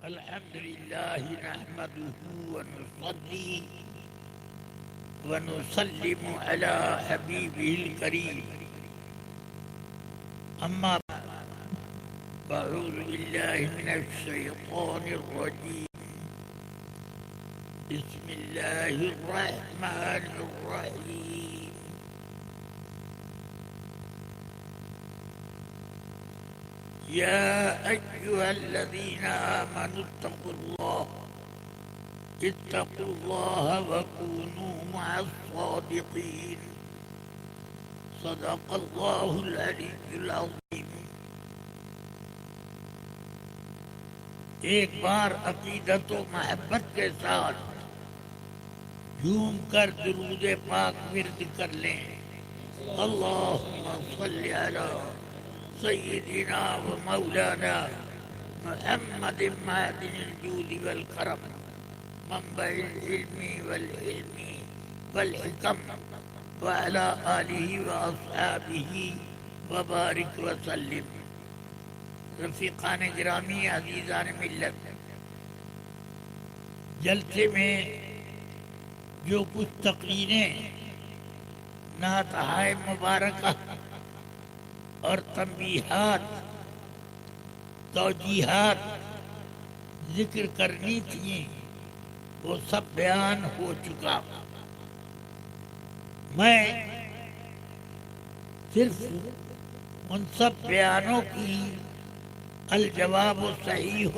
الحمد لله نحمده ونصلي ونسلم على حبيبه الكريم أما أعوذ بالله من الشيطان الرجيم بسم الله الرحمن الرحيم يا أيها الذين آمنوا اتقوا الله وكونوا مع الصادقين صدق الله العلي العظيم. ایک بار عقیدت و محبت کے ساتھ جھوم کر درود پاک ورد کر لیں. اللہم صلی علی سیدنا و مولانا محمد معدن الجود والکرم منبع العلم والحلم والحکم وعلى آلہ واصحابہ وبارک وسلم. رفیقان گرامی، عزیزان ملت، جلسے میں جو کچھ تقریریں نعتہائے مبارکہ اور تنبیہات توجیہات ذکر کرنی تھیں وہ سب بیان ہو چکا. میں صرف ان سب بیانوں کی الجواب صحیح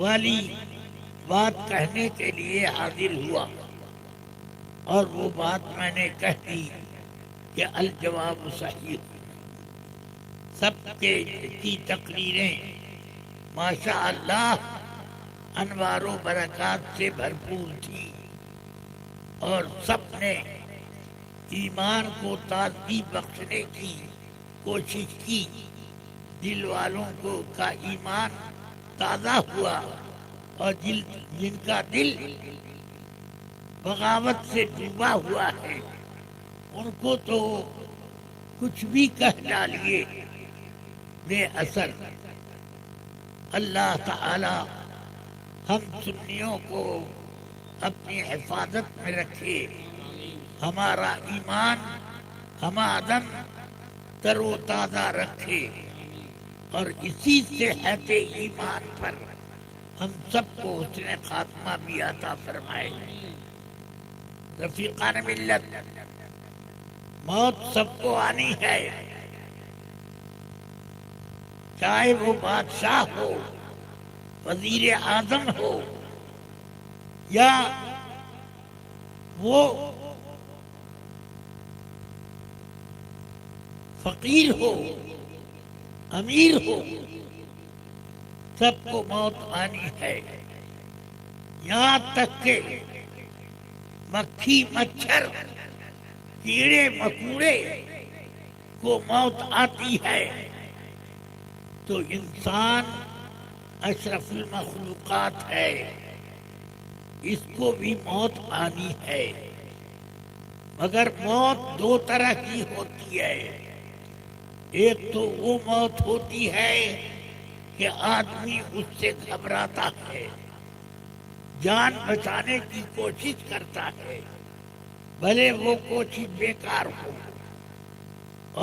والی بات کہنے کے لیے حاضر ہوا، اور وہ بات میں نے کہہ دی کہ الجواب صحیح. سب کی تقریریں ماشاء اللہ انوار و برکات سے بھرپور تھی، اور سب نے ایمان کو تازگی بخشنے کی کوشش کی. دل والوں کا ایمان تازہ ہوا، اور جن کا دل بغاوت سے ڈوبا ہوا ہے ان کو تو کچھ بھی کہہ ڈالیے بے اثر. اللہ تعالی ہم سنیوں کو اپنی حفاظت میں رکھے، ہمارا ایمان ہمادم تر و تازہ رکھے، اور اسی صحت ایمان پر ہم سب کو حسن خاتمہ بھی عطا فرمائے. رفیقان ملت، موت سب کو آنی ہے، چاہے وہ بادشاہ ہو، وزیر اعظم ہو، یا وہ فقیر ہو، امیر ہو، سب کو موت آنی ہے. یہاں تک کہ مکھی مچھر کیڑے مکوڑے کو موت آتی ہے تو انسان اشرف المخلوقات ہے، اس کو بھی موت آنی ہے. مگر موت دو طرح کی ہوتی ہے. ایک تو وہ موت ہوتی ہے کہ آدمی اس سے گھبراتا ہے، جان بچانے کی کوشش کرتا ہے، بھلے وہ کوشش بیکار ہو.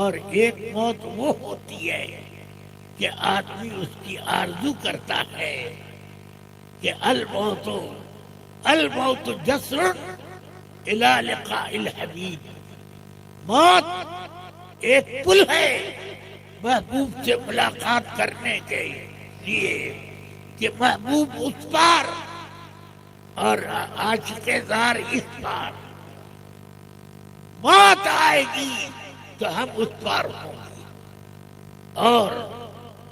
اور ایک موت وہ ہوتی ہے کہ آدمی اس کی آرزو کرتا ہے کہ الموت جسر الی لقاء الحبیب. موت ایک پل ہے محبوب سے ملاقات کرنے کے لیے کہ محبوب اس پار اور عاشق زار اس پار. موت آئے گی تو ہم اس پار ہوں گے اور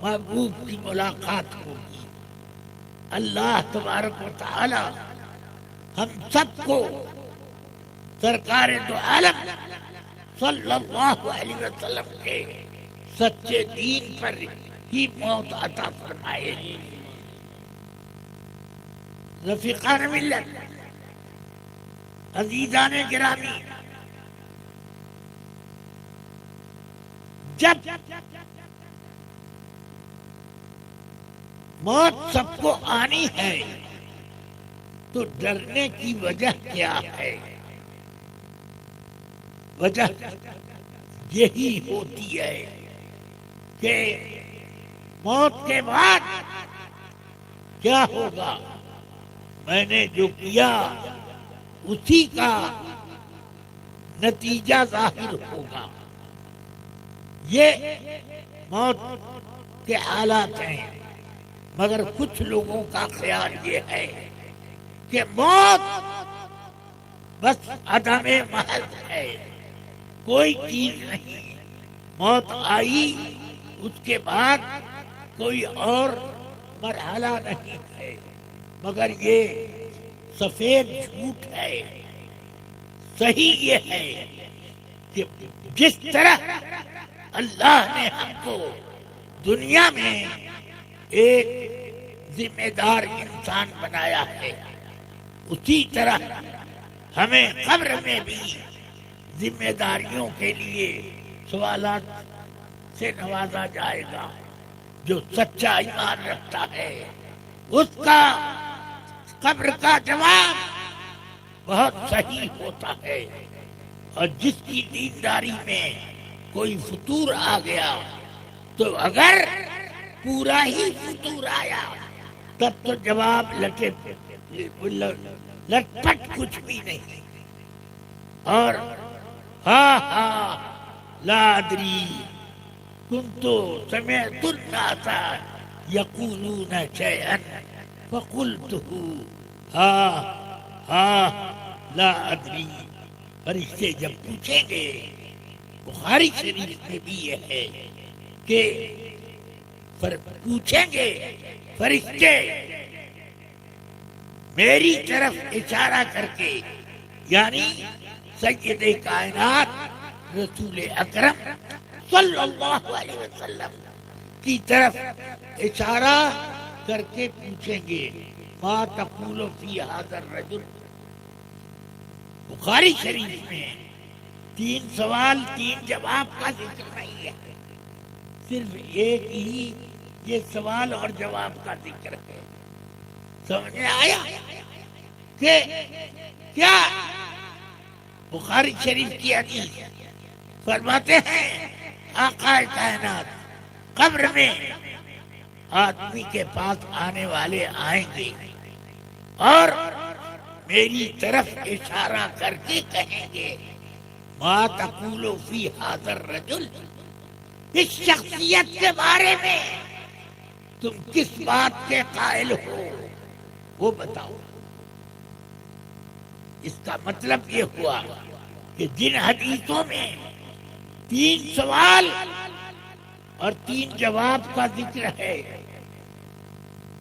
محبوب کی ملاقات ہوگی. اللہ تبارک و تعالی ہم سب کو سرکار دو عالم صلی اللہ علیہ وسلم کے سچے دین پر ہی موت عطا فرمائے. رفیقان ملت، عزیزان گرامی، جب موت سب کو آنی ہے، تو ڈرنے کی وجہ کیا ہے؟ وجہ یہی ہوتی ہے کہ موت کے بعد کیا ہوگا؟ میں نے جو کیا اسی کا نتیجہ ظاہر ہوگا۔ یہ موت کے حالات ہیں، مگر کچھ لوگوں کا خیال یہ ہے کہ موت بس عدم محض ہے، کوئی چیز نہیں۔ موت آئی، اس کے بعد کوئی اور مرحلہ نہیں ہے، مگر یہ سفید جھوٹ ہے۔ صحیح یہ ہے کہ جس طرح اللہ نے ہم کو دنیا میں ایک ذمہ دار انسان بنایا ہے، اسی طرح ہمیں قبر میں بھی ذمہ داریوں کے لیے سوالات سے نوازا جائے گا۔ جو سچا ایمان رکھتا ہے اس کا قبر کا جواب بہت صحیح ہوتا ہے، اور جس کی دینداری میں کوئی فطور آ گیا تو اگر پورا ہی فطور آیا تب تو جواب لٹ پٹ کچھ بھی نہیں۔ اور ہاں لا ادری كنت سمعت الناس يقولون شيئا فقلته لا ادری۔ فرشتے جب پوچھیں گے، بخاری شریف میں بھی یہ ہے کہ پوچھیں گے فرشتے میری طرف اشارہ کر کے، یعنی سید کائنات رسول اکرم صلی اللہ علیہ وسلم کی طرف اشارہ کر کے پوچھیں گے، ما تقول فی ھذا الرجل۔ بخاری شریف میں 3 سوال 3 جواب کا ذکر نہیں ہے، صرف ایک ہی یہ سوال اور جواب کا ذکر ہے۔ سمجھ میں آیا کہ کیا؟ بخاری شریف کی حدیث فرماتے ہیں آقا کائنات قبر میں آدمی کے پاس آنے والے آئیں گے اور میری طرف اشارہ کر کے کہیں گے، ما تقول فی ھذا الرجل، اس شخصیت کے بارے میں تم کس بات کے قائل ہو وہ بتاؤ۔ اس کا مطلب یہ ہوا کہ جن حدیثوں میں 3 سوال اور 3 جواب کا ذکر ہے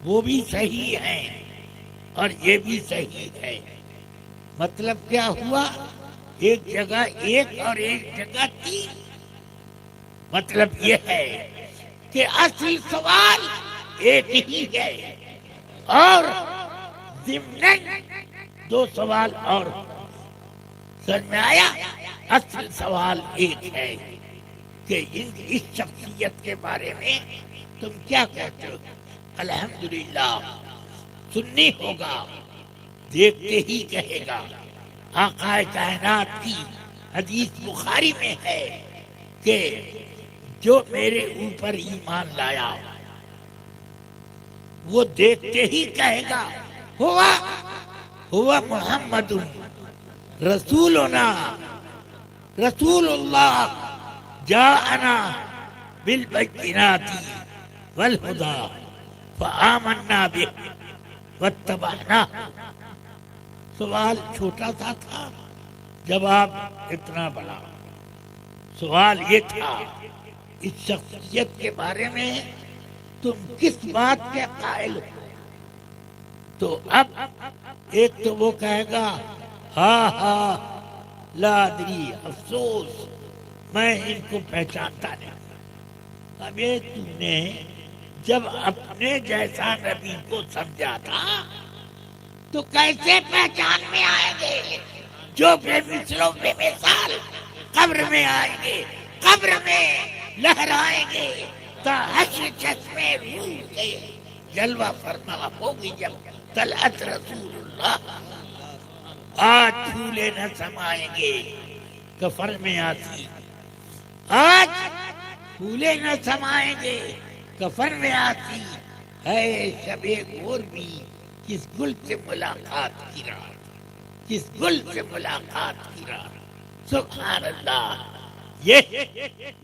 وہ بھی صحیح ہیں اور یہ بھی صحیح ہے۔ مطلب کیا ہوا؟ ایک جگہ 1 اور ایک جگہ 3۔ مطلب یہ ہے کہ اصل سوال ایک ہی ہے اور ضمناً 2 سوال اور۔ سمجھ میں آیا؟ اصل سوال ایک ہے کہ اس شخصیت کے بارے میں تم کیا کہتے ہو؟ الحمدللہ سنی ہوگا، دیکھتے ہی کہے گا۔ آقا کائنات کی حدیث بخاری میں ہے کہ جو میرے اوپر ایمان لایا وہ دیکھتے ہی کہے گا ہوا محمد رسولنا، رسول اللہ جاءنا بالبینات والہدی فآمنا به واتبعنا۔ سوال چھوٹا سا تھا، جواب اتنا بڑا۔ سوال یہ تھا اس شخصیت کے بارے میں تم کس بات کے قائل ہو؟ تو اب ایک تو وہ کہے گا ہاں لا ادری، افسوس میں ان کو پہچانتا نہیں۔ اب یہ تم نے جب اپنے جیسا نبی کو سمجھا تھا تو کیسے پہچان میں آئیں گے؟ جو بے مثلوں بے مثال قبر میں آئیں گے، قبر میں لہرائیں گے تا حشر چشمے روح کے جلوہ فرما ہوگی جب طلعت رسول اللہ. آج پھولے نہ سمائیں گے کفن میں آتی، آج پھولے نہ سمائیں گے کفن میں آتی ہے شب گور بھی کس گل سے ملاقات کی رات، کس گل سے ملاقات کی رات. سبحان اللہ. یہ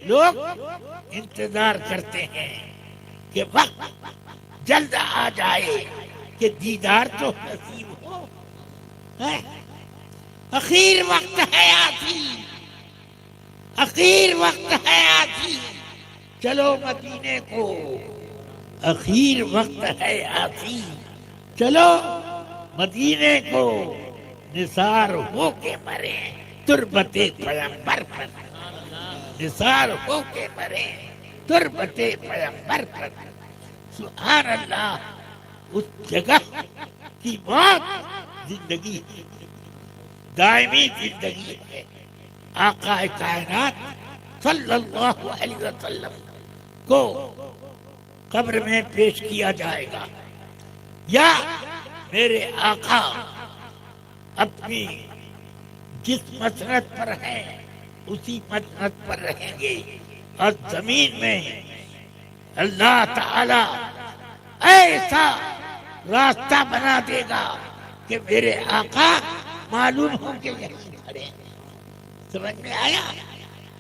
لوگ انتظار کرتے ہیں کہ وقت جلد آ جائے کہ دیدار تو نصیب ہو. اخیر وقت ہے آتی، اخیر وقت ہے آتی، چلو مدینے کو. اخیر وقت ہے آتی، چلو مدینے کو. نثار ہو کے مرے تربت پیغمبر پر، نثار ہو کے مرے تربت پیغمبر پر. سبحان اللہ. اس جگہ کی موت زندگی ہے، دائمی زندگی ہے. آقا کائنات صلی اللہ علیہ وسلم کو قبر میں پیش کیا جائے گا، یا میرے آقا اپنی جس مسرت پر ہیں اسی مسرت پر رہیں گے، اور زمین میں اللہ تعالی ایسا راستہ بنا دے گا کہ میرے آقا معلوم ہو کہ یہیں کھڑے ہیں. سمجھ میں آیا؟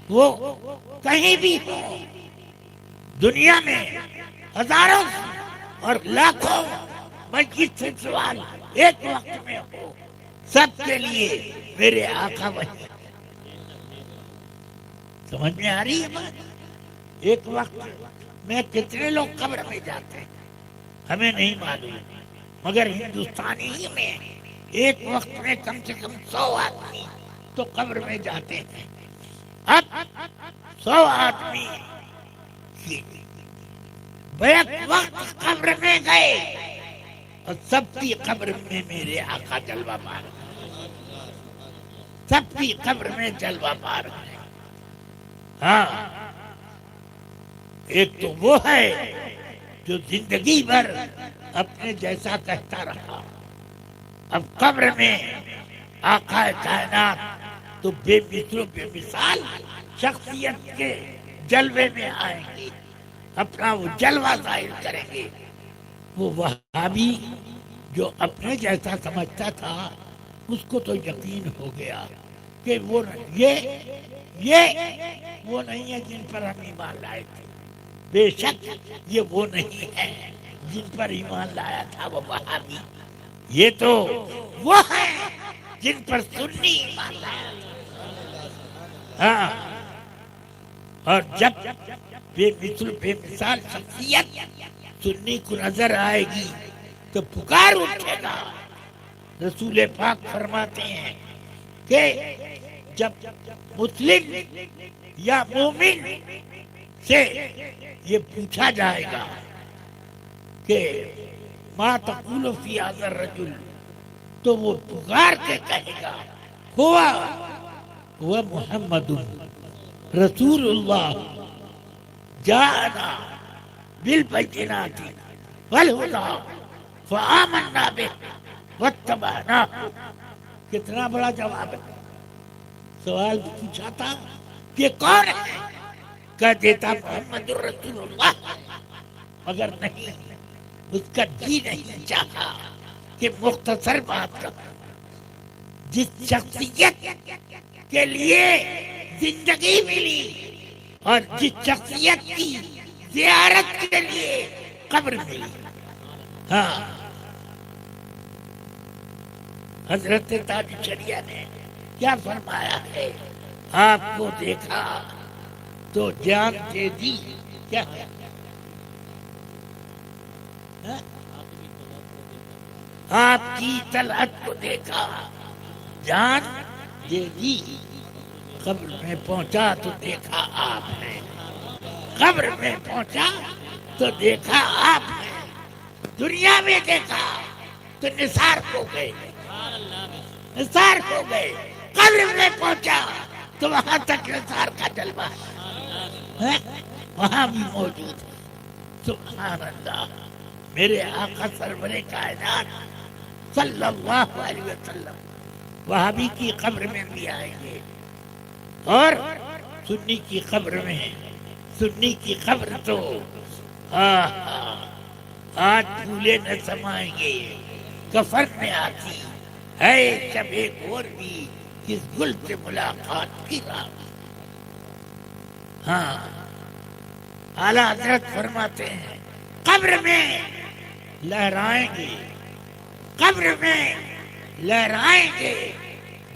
وہ کہیں بھی ہو دنیا میں، ہزاروں اور لاکھوں مسجد سے سوال ایک وقت میں ہو، سب کے لیے میرے آقا وہی. سمجھ میں آ رہی ہے بات؟ ایک وقت میں کتنے لوگ قبر میں جاتے ہیں ہمیں نہیں معلوم، مگر ہندوستانی ہی میں ایک وقت میں کم سے کم 100 آدمی تو قبر میں جاتے ہیں. اب 100 آدمی بیک وقت قبر میں گئے اور سب کی قبر میں میرے آقا جلوہ مار، سب کی قبر میں جلوہ مار ہے. ہاں، ایک تو وہ ہے جو زندگی بھر اپنے جیسا کہتا رہا، اب قبر میں آقا کائنات تو بے مثل و بے مثال شخصیت کے جلوے میں آئیں گے، اپنا وہ جلوہ ظاہر کریں گے. وہ وہابی جو اپنے جیسا سمجھتا تھا اس کو تو یقین ہو گیا کہ وہ وہ نہیں ہے جن پر ہم ایمان لائے تھے. بے شک یہ وہ نہیں ہے جن پر ایمان لایا تھا وہ وہابی، یہ تو وہ ہے جن پر سنی ایمان لایا تھا. ہاں، اور جب بے مثل بے مثال شخصیت سنی کو نظر آئے گی تو پکار اٹھے گا. رسول پاک فرماتے ہیں کہ جب مسلم یا مومن سے یہ پوچھا جائے گا کہ ما تقول فی ھذا الرجل، تو وہ پکار کے کہے گا ہوا محمد رسول اللہ جاءنا بالبینات والہدی فآمنا بہ واتبعناہ. کتنا بڑا جواب ہے. سوال پوچھا تھا کہ کون ہے، کہہ دیتا محمد رسول اللہ، مگر نہیں، اس کا جی نہیں چاہا کہ مختصر بات کروں. جس شخصیت کے لیے زندگی ملی اور جس شخصیت کی زیارت کے لیے قبر ملی. ہاں، حضرت تاج شریعہ نے کیا فرمایا ہے؟ آپ کو دیکھا تو جان دے دی. کیا ہے؟ آپ کی طلعت کو دیکھا جان دے دی. قبر میں پہنچا تو دیکھا آپ نے، قبر میں پہنچا تو دیکھا آپ نے. دنیا میں دیکھا تو نثار ہو گئے، نثار ہو گئے. قبر میں پہنچا تو وہاں تک نثار کا جلوہ ہے، وہاں بھی موجود ہے. سبحان اللہ. میرے آقا سرور کائنات صلی اللہ علیہ وسلم وہابی کی قبر میں بھی آئیں گے اور سنی کی قبر میں. سنی کی قبر تو آج بھولے نہ سمائیں گے. کفن میں آتی ہے شب ایک اور بھی کس گل سے ملاقات کی رات. ہاں اعلیٰ حضرت فرماتے ہیں قبر میں لہرائیں گے, قبر میں لہرائیں گے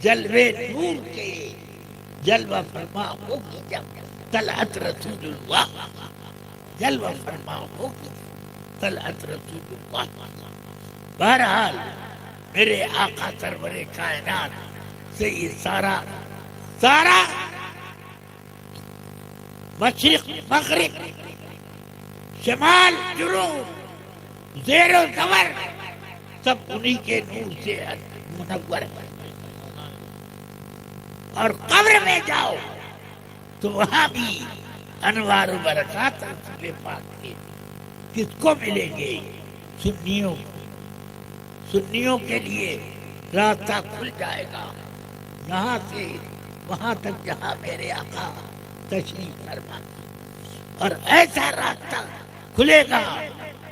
جلوے نور کے. جلوہ فرما ہوگی جب طلعت رسول اللہ, جلوہ فرما ہوگی طلعت رسول اللہ. بہرحال میرے آقا سرور کائنات سے یہ سارا مشرق مغرب شمال جنوب زیر و زبر سب انہی کے نور سے منور ہے. اور قبر میں جاؤ تو وہاں بھی انوار و برکات رسول پاک کے کس کو ملیں گے؟ سنیوں کے لیے راستہ کھل جائے گا یہاں سے وہاں تک جہاں میرے آقا تشریف فرما, اور ایسا راستہ کھلے گا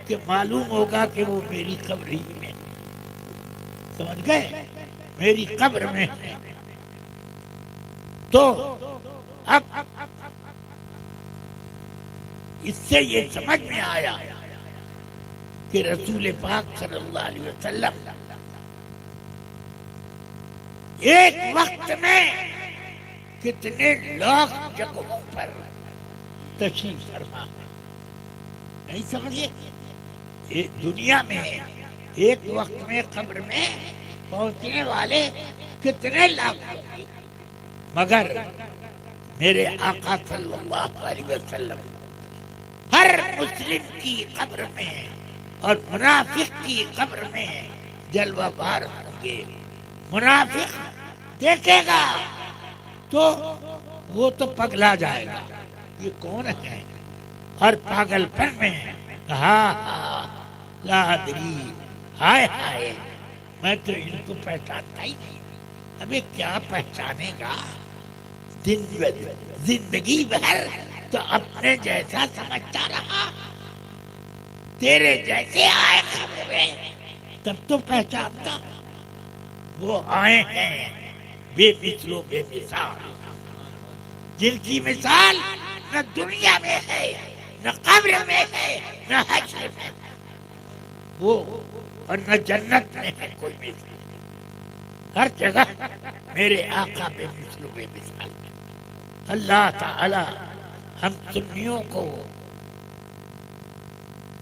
کہ معلوم ہوگا کہ وہ میری قبر ہی میں, سمجھ گئے, میری قبر میں ہے. تو اب اس سے یہ سمجھ میں آیا کہ رسول پاک صلی اللہ علیہ وسلم ایک وقت میں کتنے لاکھ جگہوں پر تشریف فرما. نہیں سمجھے, دنیا میں ایک وقت میں قبر میں پہنچنے والے کتنے لاکھ ہوں گے, مگر میرے آقا صلی اللہ علیہ وسلم ہر مسلم کی قبر میں اور منافق کی قبر میں جلوہ بار ہوں گے. منافق دیکھے گا تو وہ تو پگلا جائے گا, یہ کون ہے, اور پاگل پن میں لا ادری, ہائے ہائے میں تو ان کو پہچانتا ہی نہیں. ابھی کیا پہچانے گا, زندگی بھر تو اپنے جیسا سمجھتا رہا, تیرے جیسے آئے خبریں تب تو پہچانتا. وہ آئے ہیں بے مثل و بے مثال, جن کی مثال نہ دنیا میں ہے نہ قبر میں ہے نہ حشر میں, وہ اور نہ جنت میں ہے کوئی مثال. ہر جگہ میرے آقا بے مثل و بے مثال. اللہ تعالی ہم سنیوں کو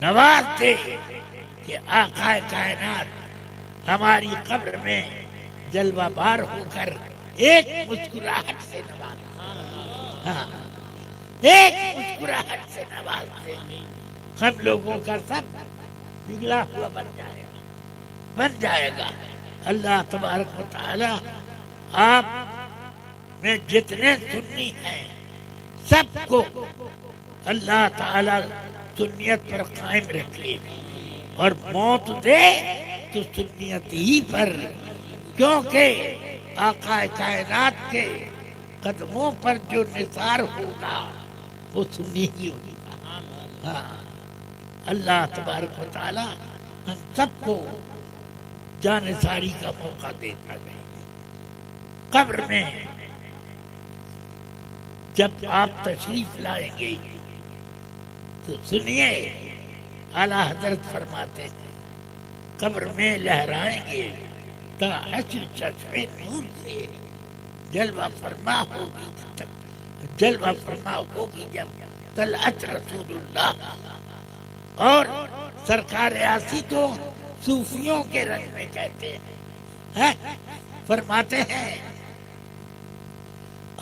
نواز دے کہ آقا کائنات ہماری قبر میں جلوہ بار ہو کر ایک مسکراہٹ سے نواز, ایک مسکراہٹ سے نواز دے. ہم لوگوں کا سب پگھلا ہوا بن جائے گا. اللہ تبارک و تعالی آپ میں جتنے سنی ہیں سب کو اللہ تعالی سنیت پر قائم رکھے اور موت دے تو سنیت ہی پر, کیونکہ آقا کائنات کے قدموں پر جو نثار ہوگا وہ سنی ہی ہوگا. اللہ تبارک و تعالی ہم سب کو جانثاری کا موقع دیتا ہے. قبر میں جب آپ تشریف لائیں گے تو سنیے, اعلیٰ حضرت فرماتے ہیں قبر میں لہرائیں گے تا حشر چشمے نور سے جلوہ فرما ہوگی جب طلعت رسول اللہ. اور سرکار ایاسی تو صوفیوں کے رنگ میں کہتے ہیں, فرماتے ہیں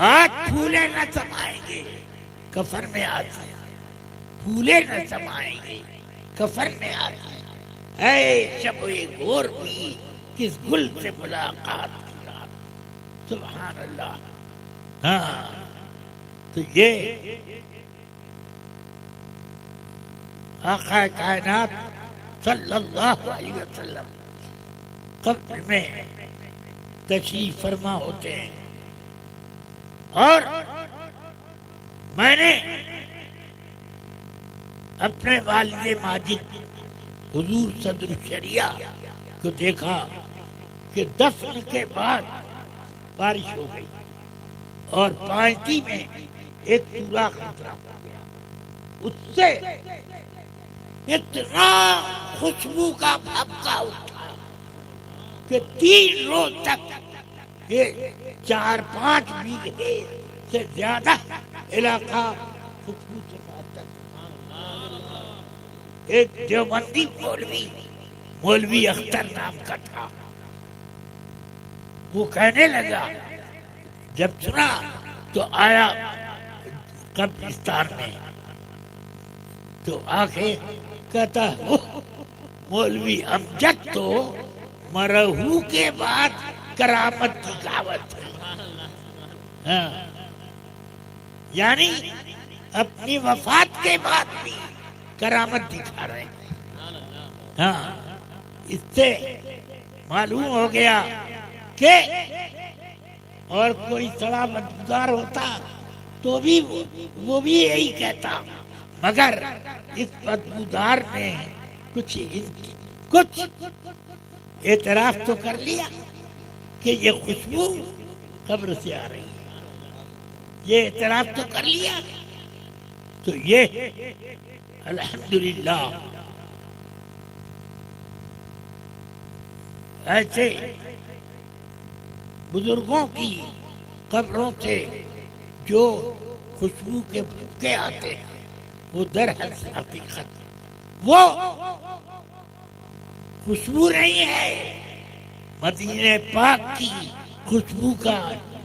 آج پھولے نہ سمائیں گے کفن میں آتے ہیں, پھولے نہ سمائیں گے کفن میں آتے ہیں. اے شب گور بھی کس گل سے ملاقات کی رات. سبحان اللہ. ہاں تو یہ آقا کائنات صلی اللہ علیہ وسلم قبر میں تشریف فرما ہوتے ہیں، اور میں نے اپنے والد ماجد حضور صدر الشریعہ کو دیکھا کہ دفن کے بعد بارش ہو گئی اور پانتی میں ایک پورا خطرہ ہو گیا، اس سے اتنا خوشبو کا بھبکا اٹھا کہ 3 روز تک یہ 4-5 بیگھے سے زیادہ علاقہ خوشبو سے بھرتا تھا۔ ایک دیوبندی مولوی اختر نام کا تھا، وہ کہنے لگا، جب سنا تو آیا قبرستان میں، تو آ کے کہتا مولوی امجد تو مرہو کے بعد کرامت کی دعوت ہے، یعنی اپنی وفات کے بعد بھی کرامت دکھا رہے ہیں۔ ہاں، اس سے معلوم ہو گیا کہ اور کوئی سڑا بدبودار ہوتا تو بھی وہ بھی یہی کہتا، مگر اس بدبودار نے کچھ اعتراف تو کر لیا کہ یہ خوشبو قبر سے آ رہی ہے، یہ اعتراف تو کر لیا۔ تو یہ الحمدللہ ایسے بزرگوں کی قبروں سے جو خوشبو کے بھبکے آتے ہیں، وہ در حقیقت وہ خوشبو نہیں ہے، مدینہ پاک کی خوشبو کا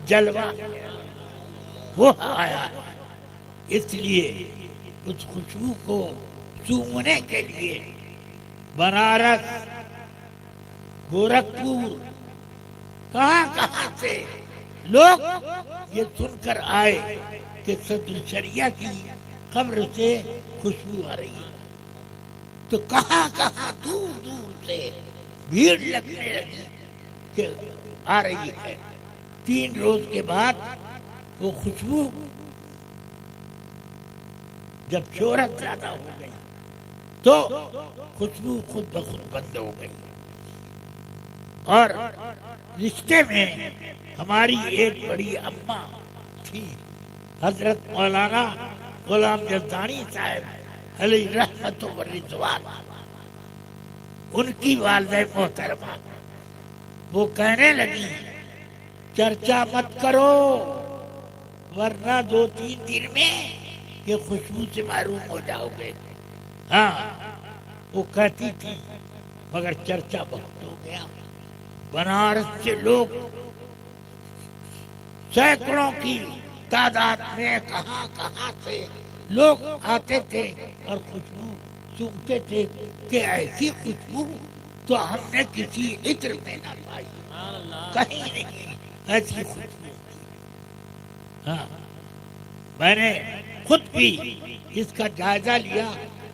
جلوہ وہ آیا ہے۔ اس لیے اس خوشبو کو سونگھنے کے لیے بنارس، گورکھپور، کہاں سے لوگ یہ سن کر آئے کہ صدر الشریعہ کی قبر سے خوشبو آ رہی ہے، تو کہاں دور سے بھیڑ لگنے لگی کہ آ رہی ہے۔ 3 روز کے بعد وہ خوشبو جب شہرت زیادہ ہو گئی تو خوشبو خود بخود بند ہو گئی، اور رشتے میں ہماری ایک بڑی اماں تھی، حضرت مولانا غلام جزدانی صاحب علیہ رحمت و رضوان، ان کی والدہ محترمہ، وہ کہنے لگی، چرچا مت کرو ورنہ 2-3 دن میں یہ خوشبو سے محروم ہو جاؤ گے۔ ہاں، وہ کہتی تھی، مگر چرچا بہت ہو گیا۔ بنارس سے لوگ سینکڑوں کی تعداد میں کہاں سے لوگ آتے تھے اور خوشبو سونگتے تھے کہ ایسی خوشبو تو ہم نے کسی عطر میں نہ پائی، کہیں نہیں ایسی خوشبو۔ ہاں، میں نے خود بھی اس کا جائزہ لیا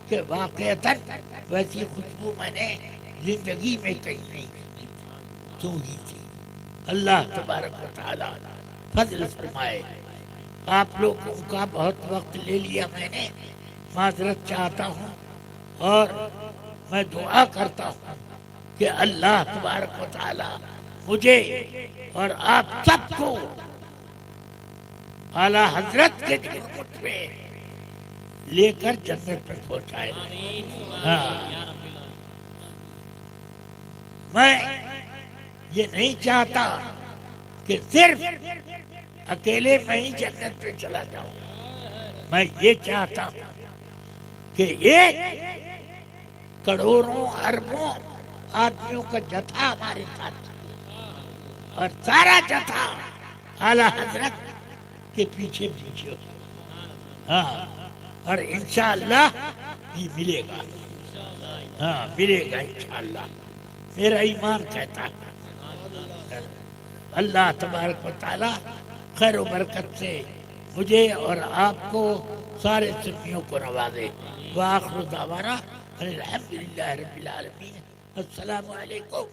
کہ واقعتاً ویسی خوشبو میں نے زندگی میں کہیں نہیں سونگھی تھی۔ اللہ تبارک و تعالی فضل فرمائے۔ آپ لوگوں کا بہت وقت لے لیا میں نے، معذرت چاہتا ہوں، اور میں دعا کرتا ہوں کہ اللہ تبارک و تعالی مجھے اور آپ سب کو اعلیٰ حضرت کے جنت میں لے کر جنت پر پہنچائے۔ ہاں، میں یہ نہیں چاہتا کہ صرف اکیلے میں ہی جنت پہ چلا جاؤں، میں یہ چاہتا ہوں کہ 1 کروڑوں اربوں آدمیوں کا جتھا ہمارے ساتھ، اور سارا جتھا اعلیٰ حضرت کے پیچھے ہو۔ ہاں، اور انشاءاللہ یہ ملے گا، ہاں ملے گا انشاءاللہ، میرا ایمان کہتا ہے۔ اللہ تبارک و تعالی خیر و برکت سے مجھے اور آپ کو سارے سنیوں کو نوازے۔ وآخر دعوانا الحمدللہ رب العالمین. السلام علیکم.